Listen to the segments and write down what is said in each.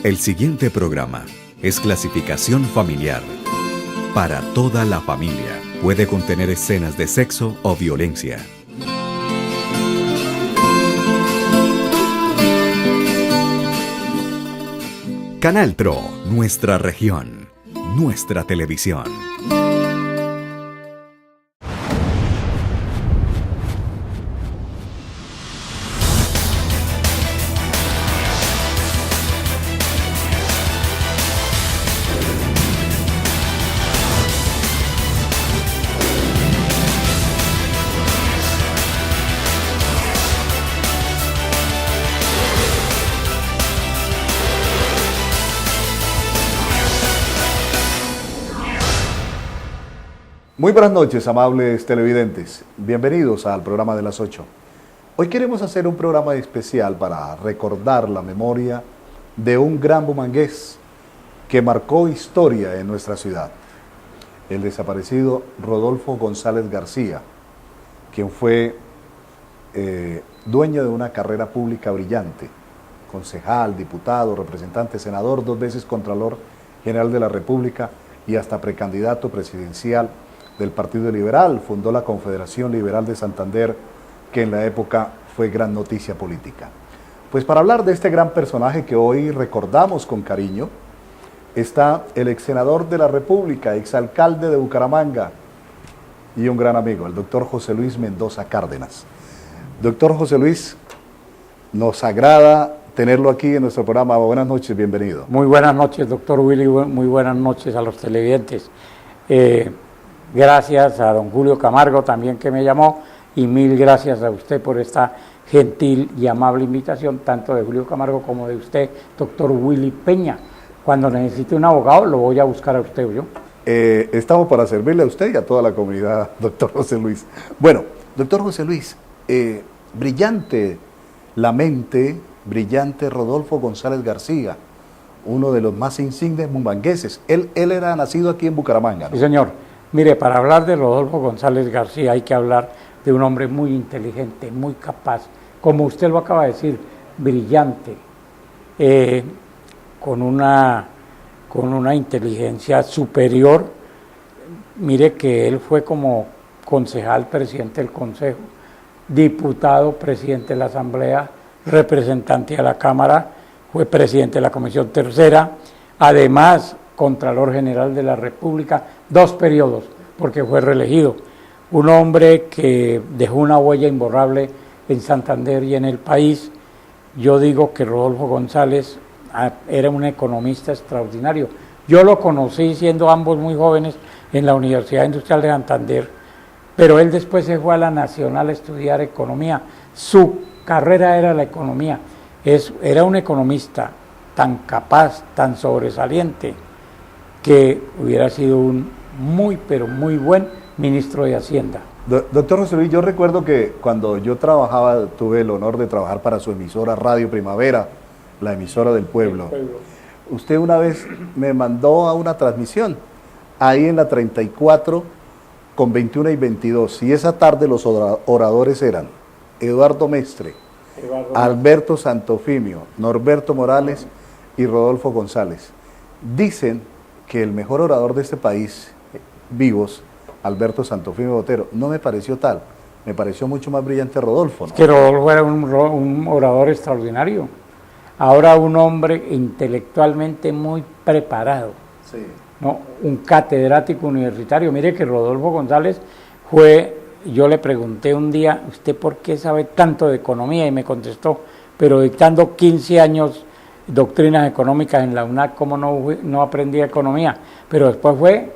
El siguiente programa es clasificación familiar. Para toda la familia. Puede contener escenas de sexo o violencia. Canal TRO, nuestra región, nuestra televisión. Muy buenas noches, amables televidentes. Bienvenidos al programa de las 8. Hoy queremos hacer un programa especial para recordar la memoria de un gran bumangués que marcó historia en nuestra ciudad. El desaparecido Rodolfo González García, quien fue dueño de una carrera pública brillante, concejal, diputado, representante, senador, 2 veces Contralor General de la República y hasta precandidato presidencial del Partido Liberal. Fundó la Confederación Liberal de Santander, que en la época fue gran noticia política. Pues para hablar de este gran personaje que hoy recordamos con cariño, está el ex senador de la República, exalcalde de Bucaramanga y un gran amigo, el doctor José Luis Mendoza Cárdenas. Doctor José Luis, nos agrada tenerlo aquí en nuestro programa. Buenas noches, bienvenido. Muy buenas noches, doctor Willy, muy buenas noches a los televidentes. Gracias a don Julio Camargo también que me llamó, y mil gracias a usted por esta gentil y amable invitación, tanto de Julio Camargo como de usted, doctor Willy Peña. Cuando necesite un abogado lo voy a buscar a usted o yo. Estamos para servirle a usted y a toda la comunidad, doctor José Luis. Bueno, doctor José Luis, brillante la mente, brillante Rodolfo González García, uno de los más insignes bumangueses. Él era nacido aquí en Bucaramanga, ¿no? Sí, señor. Mire, para hablar de Rodolfo González García hay que hablar de un hombre muy inteligente, muy capaz, como usted lo acaba de decir, brillante, con una inteligencia superior. Mire que él fue como concejal, presidente del Consejo, diputado, presidente de la Asamblea, representante de la Cámara, fue presidente de la Comisión Tercera, además Contralor General de la República, 2 periodos, porque fue reelegido. Un hombre que dejó una huella imborrable en Santander y en el país. Yo digo que Rodolfo González era un economista extraordinario. Yo lo conocí siendo ambos muy jóvenes en la Universidad Industrial de Santander, pero él después se fue a la Nacional a estudiar economía. Su carrera era la economía. Era un economista tan capaz, tan sobresaliente, que hubiera sido un pero muy buen ministro de Hacienda. Doctor José Luis, yo recuerdo que cuando yo trabajaba, tuve el honor de trabajar para su emisora Radio Primavera, la emisora del pueblo. Usted una vez me mandó a una transmisión, ahí en la 34 con 21 y 22, y esa tarde los oradores eran Eduardo Mestre, Alberto Santofimio, Norberto Morales y Rodolfo González. Dicen que el mejor orador de este país, vivos, Alberto Santofimio Botero, no me pareció tal, me pareció mucho más brillante Rodolfo, ¿no? Es que Rodolfo era un orador extraordinario, ahora un hombre intelectualmente muy preparado, sí, ¿no? Un catedrático universitario. Mire que Rodolfo González yo le pregunté un día, ¿usted por qué sabe tanto de economía? Y me contestó, pero dictando 15 años doctrinas económicas en la UNAC, ¿cómo no aprendía economía? Pero después fue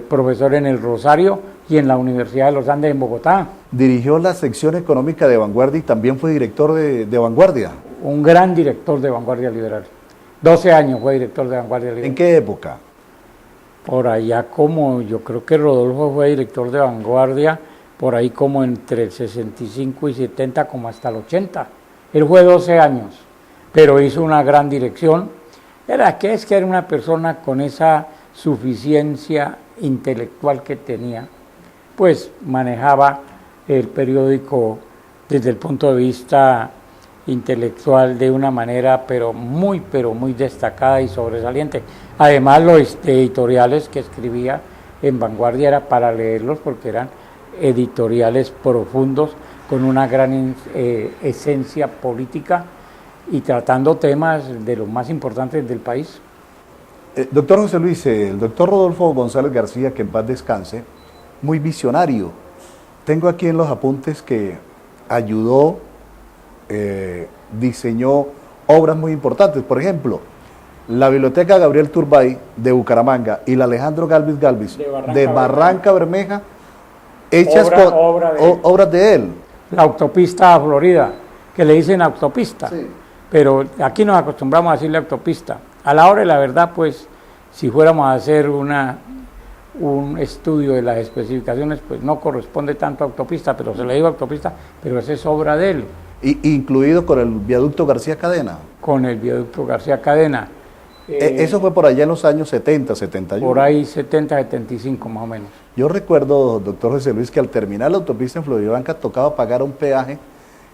profesor en el Rosario y en la Universidad de los Andes en Bogotá. Dirigió la sección económica de Vanguardia y también fue director de Vanguardia. Un gran director de Vanguardia Liberal. 12 años fue director de Vanguardia Liberal. ¿En qué época? Por allá yo creo que Rodolfo fue director de Vanguardia, por ahí como entre el 65 y 70, como hasta el 80. Él fue 12 años. Pero hizo una gran dirección. Era una persona con esa suficiencia intelectual que tenía, pues manejaba el periódico desde el punto de vista intelectual de una manera pero muy destacada y sobresaliente. Además los editoriales que escribía en Vanguardia era para leerlos porque eran editoriales profundos con una gran esencia política y tratando temas de los más importantes del país. Doctor José Luis, el doctor Rodolfo González García, que en paz descanse, muy visionario. Tengo aquí en los apuntes que ayudó, diseñó obras muy importantes. Por ejemplo, la Biblioteca Gabriel Turbay de Bucaramanga y la Alejandro Galvis de Barranca Bermeja, hechas obras de él. La autopista a Florida, que le dicen autopista, sí, pero aquí nos acostumbramos a decirle autopista. A la hora de la verdad, pues, si fuéramos a hacer un estudio de las especificaciones, pues no corresponde tanto a autopista, pero se le digo autopista, pero esa es obra de él. Incluido con el viaducto García Cadena. Con el viaducto García Cadena. Eso fue por allá en los años 70, 71. Por ahí 70, 75 más o menos. Yo recuerdo, doctor José Luis, que al terminar la autopista en Floridablanca tocaba pagar un peaje.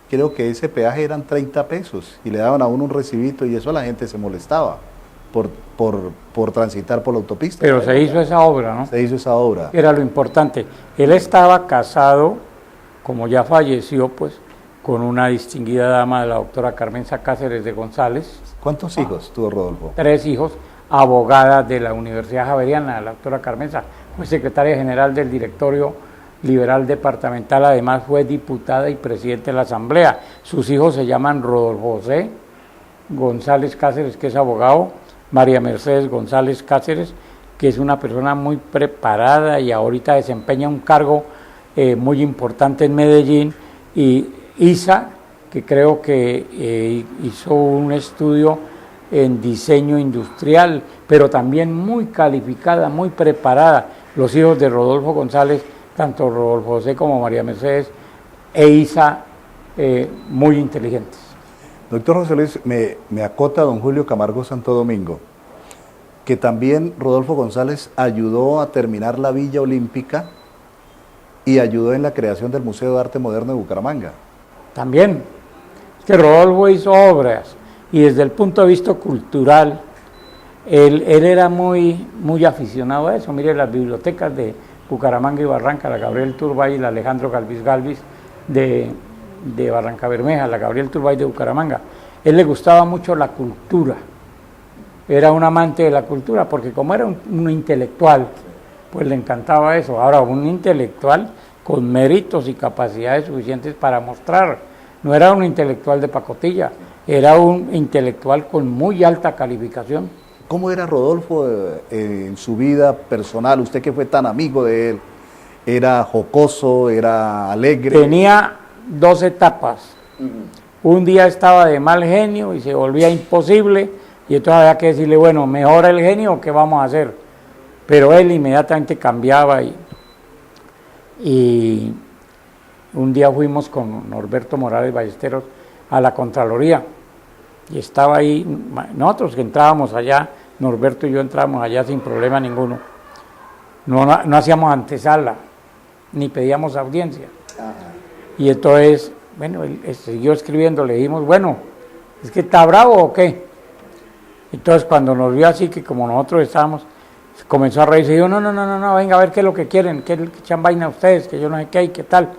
Creo que ese peaje eran 30 pesos y le daban a uno un recibito y eso la gente se molestaba por transitar por la autopista. Pero se hizo esa obra, ¿no? Se hizo esa obra. Era lo importante. Él estaba casado, como ya falleció, pues, con una distinguida dama, la doctora Carmenza Cáceres de González. ¿Cuántos hijos tuvo Rodolfo? 3 hijos, abogada de la Universidad Javeriana, la doctora Carmenza, fue secretaria general del Directorio Liberal Departamental, además fue diputada y presidente de la Asamblea. Sus hijos se llaman Rodolfo José González Cáceres, que es abogado, María Mercedes González Cáceres, que es una persona muy preparada y ahorita desempeña un cargo muy importante en Medellín, y Isa, que creo que hizo un estudio en diseño industrial, pero también muy calificada, muy preparada. Los hijos de Rodolfo González, tanto Rodolfo José como María Mercedes e Isa, muy inteligentes. Doctor José Luis, me acota don Julio Camargo Santo Domingo, que también Rodolfo González ayudó a terminar la Villa Olímpica y ayudó en la creación del Museo de Arte Moderno de Bucaramanga. También, es que Rodolfo hizo obras y desde el punto de vista cultural, él era muy aficionado a eso. Mire, las bibliotecas de Bucaramanga y Barranca, la Gabriel Turbay y la Alejandro Galvis de Barranca Bermeja, la Gabriel Turbay de Bucaramanga. Él le gustaba mucho la cultura, era un amante de la cultura, porque como era un intelectual, pues le encantaba eso. Ahora, un intelectual con méritos y capacidades suficientes para mostrar, no era un intelectual de pacotilla, era un intelectual con muy alta calificación. ¿Cómo era Rodolfo en su vida personal? Usted que fue tan amigo de él, ¿era jocoso, era alegre? Tenía 2 etapas. Un día estaba de mal genio y se volvía imposible, y entonces había que decirle, bueno, ¿mejora el genio? ¿Qué vamos a hacer? Pero él inmediatamente cambiaba y un día fuimos con Norberto Morales Ballesteros a la Contraloría y estaba ahí, nosotros que entrábamos allá, Norberto y yo entrábamos allá sin problema ninguno, no hacíamos antesala, ni pedíamos audiencia. Y entonces, bueno, él siguió escribiendo, le dijimos, bueno, ¿es que está bravo o qué? Entonces cuando nos vio así, que como nosotros estábamos, comenzó a reírse y dijo, no, venga a ver qué es lo que quieren, qué echan vaina ustedes, que yo no sé qué y qué tal.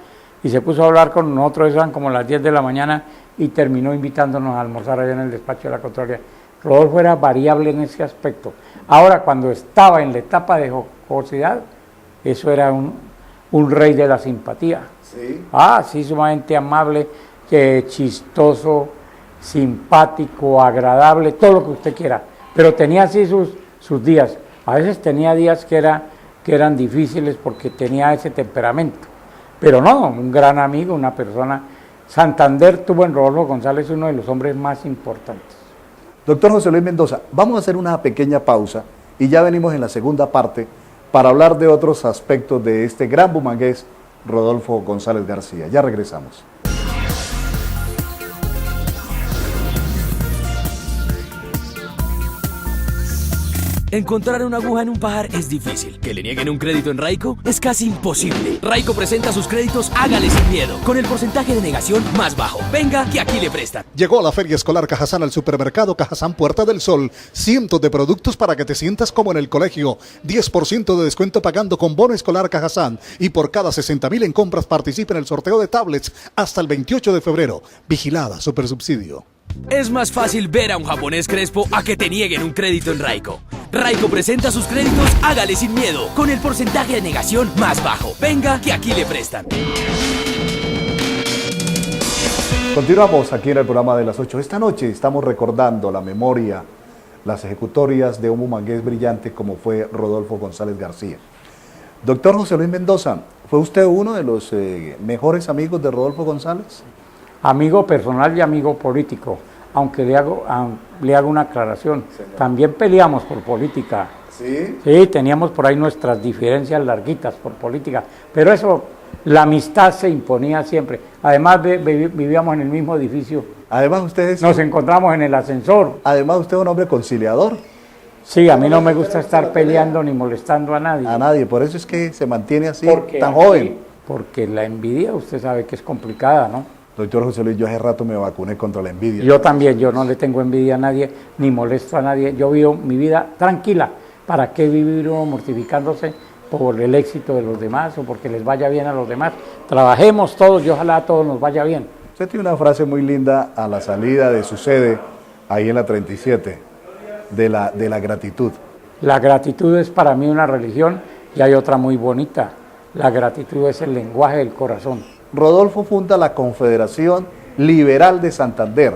Y se puso a hablar con nosotros, eran como las 10 de la mañana, y terminó invitándonos a almorzar allá en el despacho de la Contraloría. Rodolfo era variable en ese aspecto. Ahora, cuando estaba en la etapa de jocosidad, eso era un rey de la simpatía. ¿Sí? Sí, sumamente amable, chistoso, simpático, agradable, todo lo que usted quiera. Pero tenía así sus días. A veces tenía días que eran difíciles porque tenía ese temperamento. Pero no, un gran amigo, una persona. Santander tuvo en Rodolfo González uno de los hombres más importantes. Doctor José Luis Mendoza, vamos a hacer una pequeña pausa y ya venimos en la segunda parte para hablar de otros aspectos de este gran bumangués, Rodolfo González García. Ya regresamos. Encontrar una aguja en un pajar es difícil. Que le nieguen un crédito en Raico es casi imposible. Raico presenta sus créditos Hágale Sin Miedo, con el porcentaje de negación más bajo. Venga, que aquí le prestan. Llegó la Feria Escolar Cajazán al supermercado Cajazán Puerta del Sol. Cientos de productos para que te sientas como en el colegio. 10% de descuento pagando con bono escolar Cajazán. Y por cada 60.000 en compras participa en el sorteo de tablets hasta el 28 de febrero. Vigilada, Supersubsidio. Es más fácil ver a un japonés crespo a que te nieguen un crédito en Raico. Raico presenta sus créditos Hágale Sin Miedo, con el porcentaje de negación más bajo. Venga, que aquí le prestan. Continuamos aquí en el programa de las 8. Esta noche estamos recordando la memoria, las ejecutorias de un bumangués brillante como fue Rodolfo González García. Doctor José Luis Mendoza, ¿fue usted uno de los mejores amigos de Rodolfo González? Amigo personal y amigo político, aunque le hago una aclaración. Señor. También peleamos por política. ¿Sí? Sí, teníamos por ahí nuestras diferencias larguitas por política, pero eso, la amistad se imponía siempre. Además vivíamos en el mismo edificio. Además ustedes... Nos encontramos en el ascensor. Además usted es un hombre conciliador. Sí, a mí no me gusta estar peleando ni molestando a nadie. A nadie, por eso es que se mantiene así, tan aquí, joven. Porque la envidia, usted sabe que es complicada, ¿no? Doctor José Luis, yo hace rato me vacuné contra la envidia. Yo también, yo no le tengo envidia a nadie, ni molesto a nadie. Yo vivo mi vida tranquila. ¿Para qué vivir uno mortificándose por el éxito de los demás o porque les vaya bien a los demás? Trabajemos todos y ojalá a todos nos vaya bien. Usted tiene una frase muy linda a la salida de su sede, ahí en la 37, de la gratitud. La gratitud es para mí una religión y hay otra muy bonita. La gratitud es el lenguaje del corazón. Rodolfo funda la Confederación Liberal de Santander.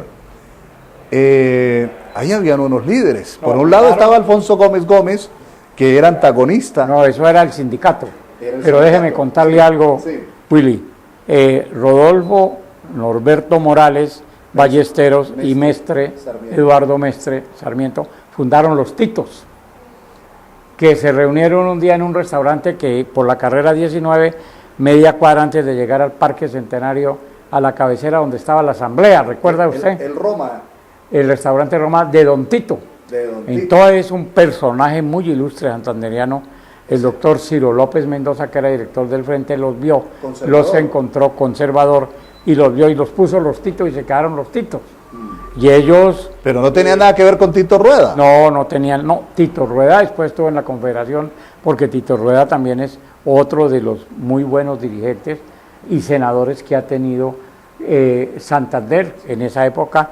Ahí habían unos líderes. Por un lado estaba Alfonso Gómez Gómez, que era antagonista. No, eso era el sindicato. Pero déjeme contarle algo, sí. Willy. Rodolfo, Norberto Morales, Ballesteros y Mestre, Eduardo Mestre Sarmiento, fundaron los Titos, que se reunieron un día en un restaurante que por la carrera 19, media cuadra antes de llegar al Parque Centenario, a la cabecera donde estaba la asamblea, ¿recuerda usted? El Roma. El restaurante Roma de Don Tito. Entonces un personaje muy ilustre santanderiano, el doctor Ciro López Mendoza, que era director del Frente, los vio, los encontró conservador y los vio y los puso los Titos y se quedaron los Titos. Y ellos... Pero no tenía nada que ver con Tito Rueda. No tenían, Tito Rueda después estuvo en la Confederación, porque Tito Rueda también es otro de los muy buenos dirigentes y senadores que ha tenido Santander en esa época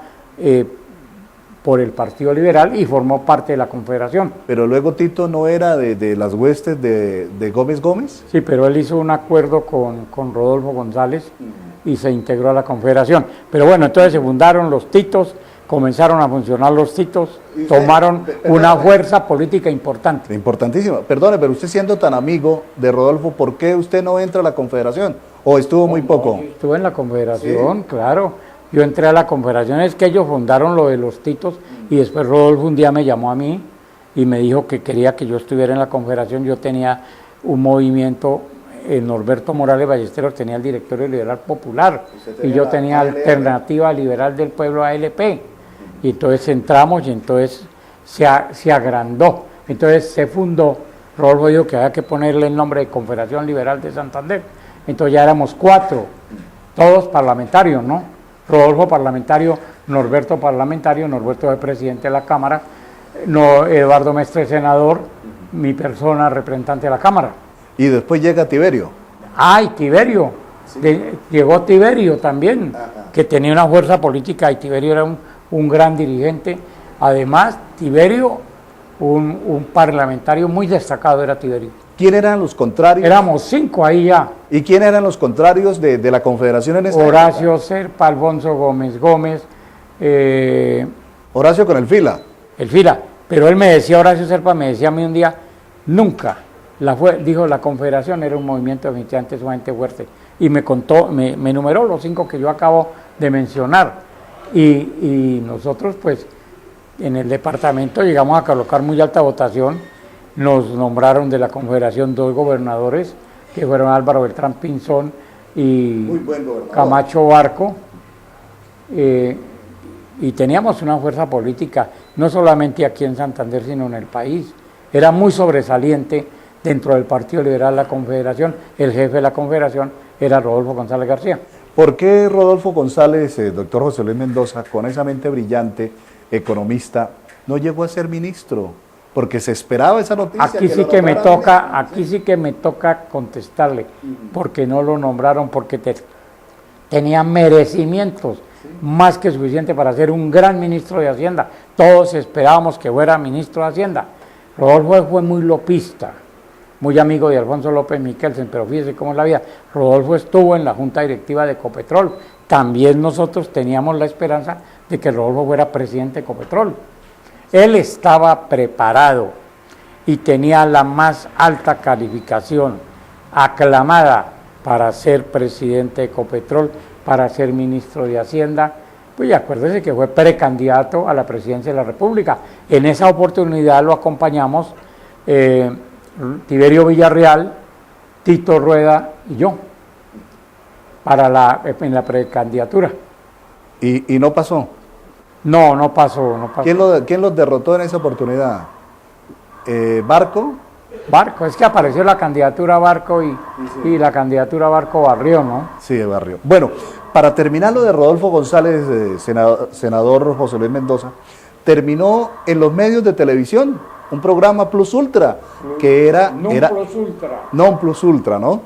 por el Partido Liberal y formó parte de la Confederación. Pero luego Tito no era de las huestes de Gómez Gómez. Sí, pero él hizo un acuerdo con Rodolfo González y se integró a la Confederación. Pero bueno, entonces se fundaron los Titos, comenzaron a funcionar los Titos, tomaron una fuerza política importante. Importantísima. Perdone, pero usted siendo tan amigo de Rodolfo, ¿por qué usted no entra a la Confederación? ¿O estuvo muy poco? Estuve en la Confederación, sí. Claro. Yo entré a la Confederación, es que ellos fundaron lo de los Titos y después Rodolfo un día me llamó a mí y me dijo que quería que yo estuviera en la Confederación. Yo tenía un movimiento, Norberto Morales Ballesteros tenía el Directorio Liberal Popular y yo tenía Alternativa Liberal del Pueblo ALP. Y entonces entramos y entonces se agrandó. Entonces se fundó, Rodolfo dijo que había que ponerle el nombre de Confederación Liberal de Santander. Entonces ya éramos 4, todos parlamentarios, ¿no? Rodolfo parlamentario, Norberto parlamentario, Norberto es presidente de la Cámara, Eduardo Mestre senador, mi persona representante de la Cámara. Y después llega Tiberio. ¡Ay, Tiberio! Sí. Llegó Tiberio también, que tenía una fuerza política y Tiberio era un gran dirigente. Además, Tiberio, un parlamentario muy destacado era Tiberio. ¿Quién eran los contrarios? Éramos 5 ahí ya. ¿Y quién eran los contrarios de la Confederación en esta Horacio época? Serpa, Alfonso Gómez Gómez. Horacio con el Fila. El Fila. Pero él me decía, Horacio Serpa me decía a mí un día, nunca, dijo, la Confederación era un movimiento definitivamente sumamente fuerte. Y me contó, me enumeró los 5 que yo acabo de mencionar. Y nosotros, pues, en el departamento llegamos a colocar muy alta votación. Nos nombraron de la Confederación 2 gobernadores, que fueron Álvaro Beltrán Pinzón y Camacho Barco. Y teníamos una fuerza política, no solamente aquí en Santander, sino en el país. era muy sobresaliente dentro del Partido Liberal de la Confederación. El jefe de la Confederación era Rodolfo González García. ¿Por qué Rodolfo González, doctor José Luis Mendoza, con esa mente brillante, economista, no llegó a ser ministro? Porque se esperaba esa noticia. Aquí sí que me toca contestarle, porque no lo nombraron, porque tenía merecimientos más que suficiente para ser un gran ministro de Hacienda. Todos esperábamos que fuera ministro de Hacienda. Rodolfo fue muy lopista, muy amigo de Alfonso López Michelsen, pero fíjese cómo es la vida. Rodolfo estuvo en la junta directiva de Ecopetrol. También nosotros teníamos la esperanza de que Rodolfo fuera presidente de Ecopetrol. Él estaba preparado y tenía la más alta calificación, aclamada para ser presidente de Ecopetrol, para ser ministro de Hacienda. Pues acuérdese que fue precandidato a la presidencia de la República. En esa oportunidad lo acompañamos Tiberio Villarreal, Tito Rueda y yo, en la precandidatura. ¿Y no pasó? No pasó. ¿Quién los derrotó en esa oportunidad? ¿Barco? Barco, es que apareció la candidatura Barco y la candidatura Barco barrió, ¿no? Sí, barrió. Bueno, para terminar lo de Rodolfo González, senador José Luis Mendoza, terminó en los medios de televisión, un programa Plus Ultra, que era Non Plus Ultra, ¿no?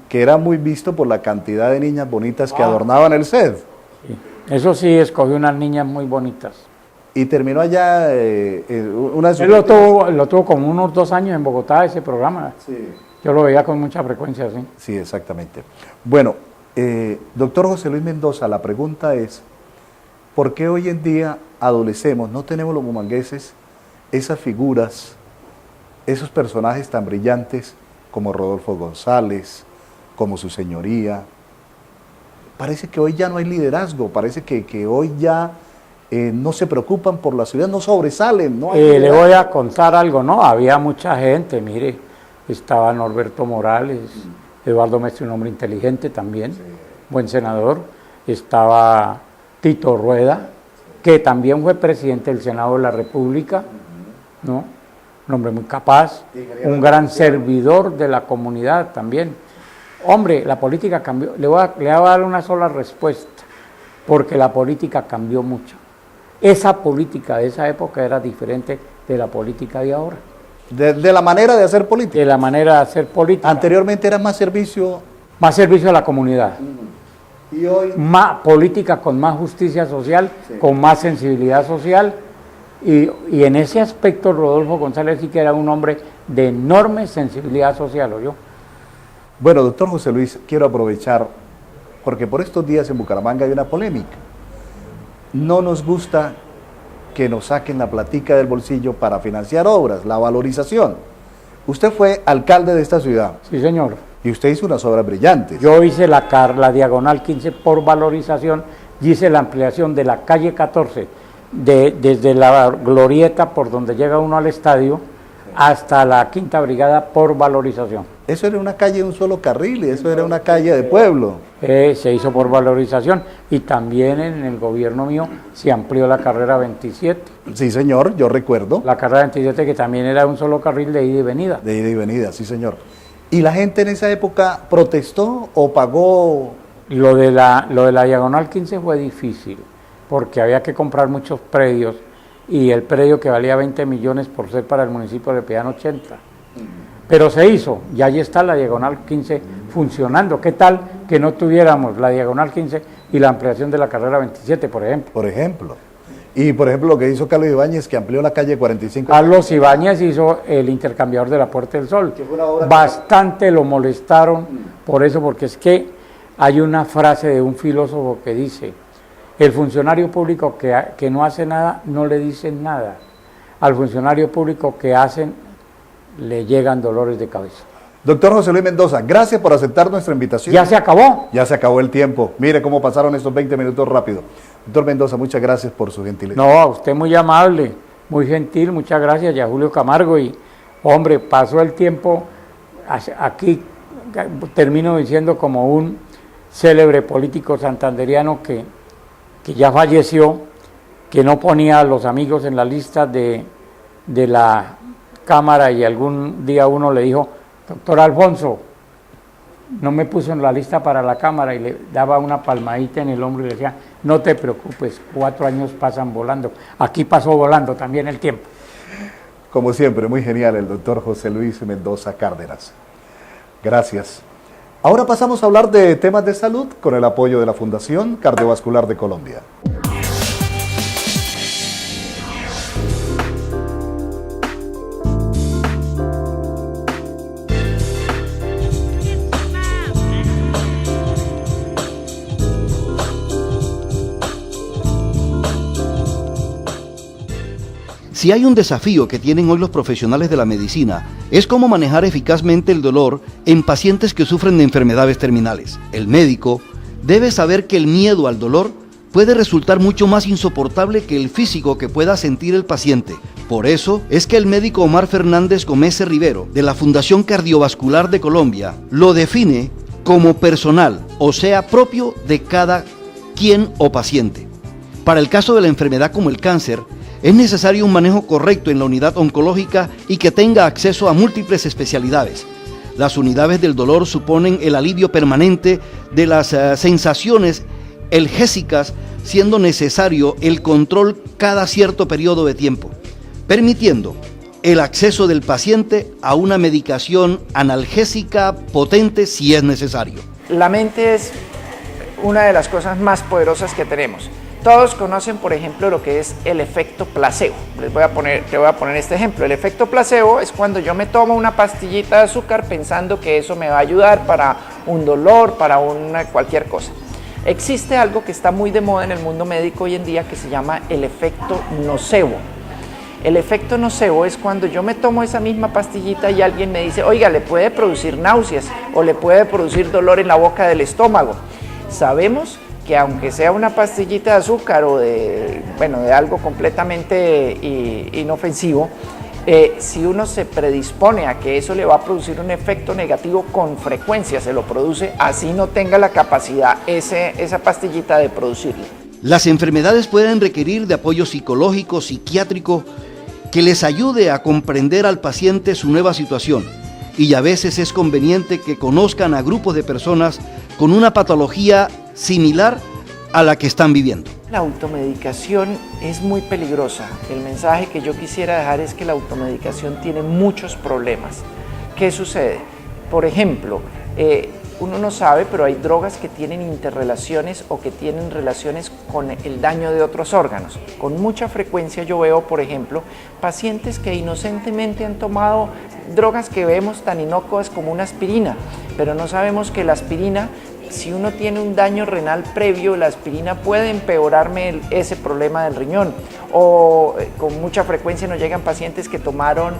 Que era muy visto por la cantidad de niñas bonitas que adornaban el set. Sí. Eso sí, escogió unas niñas muy bonitas. Y terminó allá una de sus... Él lo tuvo como unos 2 años en Bogotá, ese programa. Sí. Yo lo veía con mucha frecuencia, sí. Sí, exactamente. Bueno, doctor José Luis Mendoza, la pregunta es, ¿por qué hoy en día adolecemos, no tenemos los bumangueses, esas figuras, esos personajes tan brillantes como Rodolfo González, como su señoría? Parece que hoy ya no hay liderazgo, parece que hoy ya no se preocupan por la ciudad, no sobresalen. No hay le voy a contar algo, ¿no? Había mucha gente, mire, estaba Norberto Morales, Eduardo Mestre, un hombre inteligente también, sí, buen senador, estaba Tito Rueda, que también fue presidente del Senado de la República, ¿no? Un hombre muy capaz, un gran servidor de la comunidad también. Hombre, la política cambió. Le voy a dar una sola respuesta, porque la política cambió mucho. Esa política de esa época era diferente de la política de ahora. De la manera de hacer política. De la manera de hacer política. Anteriormente era más servicio. Más servicio a la comunidad. Y hoy. Más política con más justicia social, sí, con más sensibilidad social. Y en ese aspecto Rodolfo González sí que era un hombre de enorme sensibilidad social, ¿oyó? Bueno, doctor José Luis, quiero aprovechar, porque por estos días en Bucaramanga hay una polémica. No nos gusta que nos saquen la platica del bolsillo para financiar obras, la valorización. Usted fue alcalde de esta ciudad. Sí, señor. Y usted hizo unas obras brillantes. Yo hice la diagonal 15 por valorización y hice la ampliación de la calle 14, desde la glorieta por donde llega uno al estadio, hasta la Quinta Brigada por valorización. Eso era una calle de un solo carril, y eso era una calle de pueblo. Se hizo por valorización y también en el gobierno mío se amplió la carrera 27. Sí, señor, yo recuerdo. La carrera 27 que también era un solo carril de ida y venida. De ida y venida, sí, señor. ¿Y la gente en esa época protestó o pagó? Lo de la diagonal 15 fue difícil, porque había que comprar muchos predios y el predio que valía 20 millones por ser para el municipio le pedían 80. Pero se hizo, y ahí está la diagonal 15 funcionando. ¿Qué tal que no tuviéramos la diagonal 15 y la ampliación de la carrera 27, por ejemplo? Por ejemplo. Y por ejemplo lo que hizo Carlos Ibáñez, que amplió la calle 45. Carlos Ibáñez hizo el intercambiador de la Puerta del Sol. Bastante lo molestaron por eso, porque es que hay una frase de un filósofo que dice: el funcionario público que no hace nada, no le dicen nada. Al funcionario público que hacen, le llegan dolores de cabeza. Doctor José Luis Mendoza, gracias por aceptar nuestra invitación. ¿Ya se acabó? Ya se acabó el tiempo. Mire cómo pasaron estos 20 minutos rápido. Doctor Mendoza, muchas gracias por su gentileza. No, a usted muy amable, muy gentil, muchas gracias. Y a Julio Camargo. Y, hombre, pasó el tiempo, aquí termino diciendo como un célebre político santanderiano que ya falleció, que no ponía a los amigos en la lista de la cámara y algún día uno le dijo, doctor Alfonso, no me puso en la lista para la cámara, y le daba una palmadita en el hombro y le decía, no te preocupes, 4 años pasan volando. Aquí pasó volando también el tiempo. Como siempre, muy genial el doctor José Luis Mendoza Cárdenas. Gracias. Ahora pasamos a hablar de temas de salud con el apoyo de la Fundación Cardiovascular de Colombia. Si hay un desafío que tienen hoy los profesionales de la medicina, es cómo manejar eficazmente el dolor en pacientes que sufren de enfermedades terminales. El médico debe saber que el miedo al dolor puede resultar mucho más insoportable que el físico que pueda sentir el paciente. Por eso es que el médico Omar Fernández Gómez Rivero, de la Fundación Cardiovascular de Colombia, lo define como personal, o sea, propio de cada quien o paciente. Para el caso de la enfermedad como el cáncer, es necesario un manejo correcto en la unidad oncológica y que tenga acceso a múltiples especialidades. Las unidades del dolor suponen el alivio permanente de las sensaciones analgésicas, siendo necesario el control cada cierto periodo de tiempo, permitiendo el acceso del paciente a una medicación analgésica potente si es necesario. La mente es una de las cosas más poderosas que tenemos. Todos conocen, por ejemplo, lo que es el efecto placebo. Te voy a poner este ejemplo. El efecto placebo es cuando yo me tomo una pastillita de azúcar pensando que eso me va a ayudar para un dolor, para cualquier cosa. Existe algo que está muy de moda en el mundo médico hoy en día que se llama el efecto nocebo. El efecto nocebo es cuando yo me tomo esa misma pastillita y alguien me dice, oiga, le puede producir náuseas o le puede producir dolor en la boca del estómago. Sabemos que aunque sea una pastillita de azúcar o de algo completamente inofensivo, si uno se predispone a que eso le va a producir un efecto negativo, con frecuencia se lo produce, así no tenga la capacidad esa pastillita de producirlo. Las enfermedades pueden requerir de apoyo psicológico, psiquiátrico, que les ayude a comprender al paciente su nueva situación, y a veces es conveniente que conozcan a grupos de personas con una patología similar a la que están viviendo. La automedicación es muy peligrosa. El mensaje que yo quisiera dejar es que la automedicación tiene muchos problemas. ¿Qué sucede? Por ejemplo, uno no sabe, pero hay drogas que tienen interrelaciones o que tienen relaciones con el daño de otros órganos. Con mucha frecuencia yo veo, por ejemplo, pacientes que inocentemente han tomado drogas que vemos tan inocuas como una aspirina, pero no sabemos que la aspirina, si uno tiene un daño renal previo, la aspirina puede empeorarme ese problema del riñón. O con mucha frecuencia nos llegan pacientes que tomaron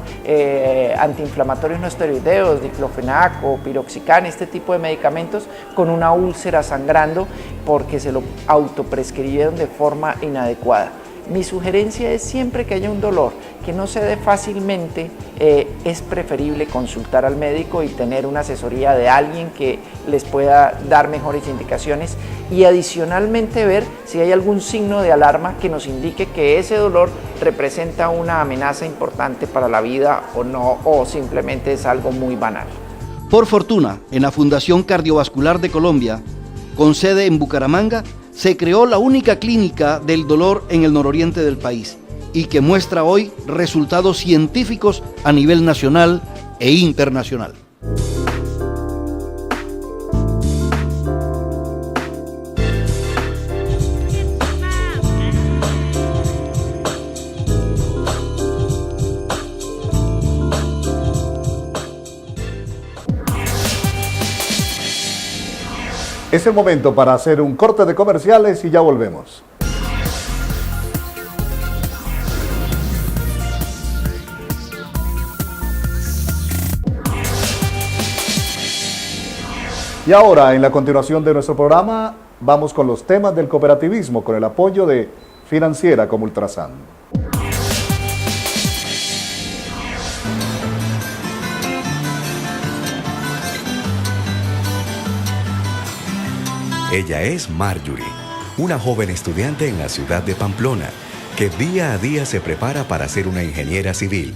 antiinflamatorios no esteroideos, diclofenac o piroxicam, este tipo de medicamentos, con una úlcera sangrando porque se lo autoprescribieron de forma inadecuada. Mi sugerencia es siempre que haya un dolor que no se dé fácilmente, es preferible consultar al médico y tener una asesoría de alguien que les pueda dar mejores indicaciones y adicionalmente ver si hay algún signo de alarma que nos indique que ese dolor representa una amenaza importante para la vida o no, o simplemente es algo muy banal. Por fortuna, en la Fundación Cardiovascular de Colombia, con sede en Bucaramanga, se creó la única clínica del dolor en el nororiente del país y que muestra hoy resultados científicos a nivel nacional e internacional. Es el momento para hacer un corte de comerciales y ya volvemos. Y ahora, en la continuación de nuestro programa, vamos con los temas del cooperativismo con el apoyo de Financiera como Ultrasan. Ella es Marjorie, una joven estudiante en la ciudad de Pamplona, que día a día se prepara para ser una ingeniera civil.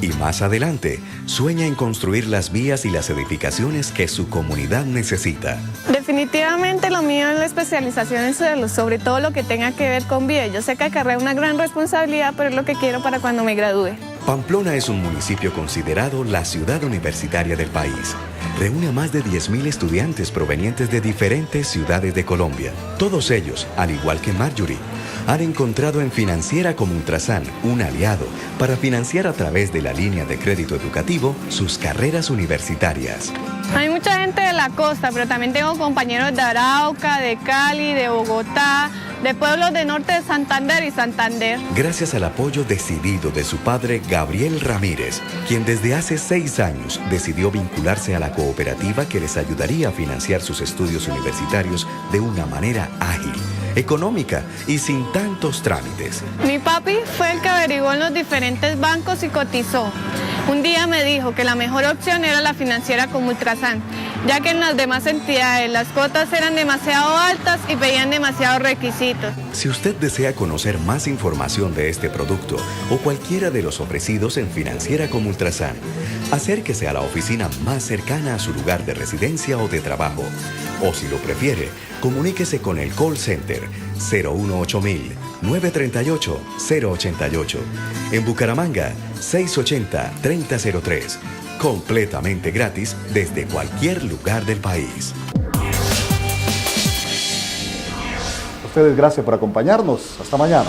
Y más adelante, sueña en construir las vías y las edificaciones que su comunidad necesita. Definitivamente lo mío es la especialización sobre todo lo que tenga que ver con vida. Yo sé que acarrea una gran responsabilidad, pero es lo que quiero para cuando me gradúe. Pamplona es un municipio considerado la ciudad universitaria del país. Reúne a más de 10.000 estudiantes provenientes de diferentes ciudades de Colombia. Todos ellos, al igual que Marjorie, han encontrado en Financiera como Ultrasan un aliado para financiar a través de la línea de crédito educativo sus carreras universitarias. Hay mucha gente de la costa, pero también tengo compañeros de Arauca, de Cali, de Bogotá, de pueblos del norte de Santander y Santander. Gracias al apoyo decidido de su padre Gabriel Ramírez, quien desde hace 6 años decidió vincularse a la cooperativa que les ayudaría a financiar sus estudios universitarios de una manera ágil, económica y sin tantos trámites. Mi papi fue el que averiguó en los diferentes bancos y cotizó. Un día me dijo que la mejor opción era la Financiera como Ultrasan, ya que en las demás entidades las cuotas eran demasiado altas y pedían demasiados requisitos. Si usted desea conocer más información de este producto o cualquiera de los ofrecidos en Financiera como Ultrasan, acérquese a la oficina más cercana a su lugar de residencia o de trabajo. O si lo prefiere, comuníquese con el call center 018-938-088. En Bucaramanga, 680-3003. Completamente gratis desde cualquier lugar del país. A ustedes gracias por acompañarnos. Hasta mañana.